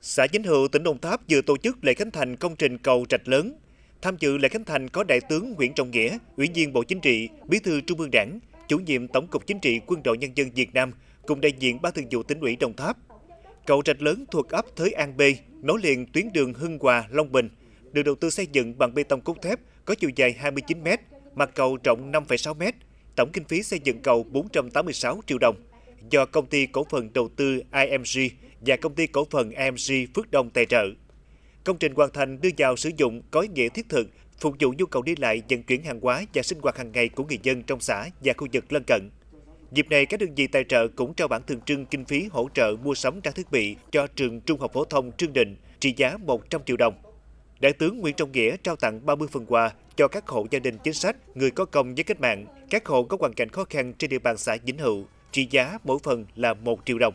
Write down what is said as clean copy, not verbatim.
Xã Vĩnh Hữu, tỉnh Đồng Tháp vừa tổ chức lễ khánh thành công trình cầu Rạch Lớn. Tham dự lễ khánh thành có Đại tướng Nguyễn Trọng Nghĩa, Ủy viên Bộ Chính trị, Bí thư Trung ương Đảng, Chủ nhiệm Tổng cục Chính trị Quân đội Nhân dân Việt Nam, cùng đại diện Ban Thường vụ Tỉnh ủy Đồng Tháp. Cầu Rạch Lớn thuộc ấp Thới An B, nối liền tuyến đường Hưng Hòa - Long Bình, được đầu tư xây dựng bằng bê tông cốt thép, có chiều dài 29 m, mặt cầu rộng 5,6 m. Tổng kinh phí xây dựng cầu 486 triệu đồng, do Công ty Cổ phần Đầu tư IMG và Công ty Cổ phần IMG Phước Đông tài trợ. Công trình hoàn thành đưa vào sử dụng có ý nghĩa thiết thực, phục vụ nhu cầu đi lại, vận chuyển hàng hóa và sinh hoạt hàng ngày của người dân trong xã và khu vực lân cận. Dịp này, các đơn vị tài trợ cũng trao bản tượng trưng kinh phí hỗ trợ mua sắm trang thiết bị cho trường Trung học phổ thông Trương Định trị giá 100 triệu đồng. Đại tướng Nguyễn Trọng Nghĩa trao tặng 30 phần quà cho các hộ gia đình chính sách, người có công với cách mạng, các hộ có hoàn cảnh khó khăn trên địa bàn xã Vĩnh Hữu, trị giá mỗi phần là 1 triệu đồng.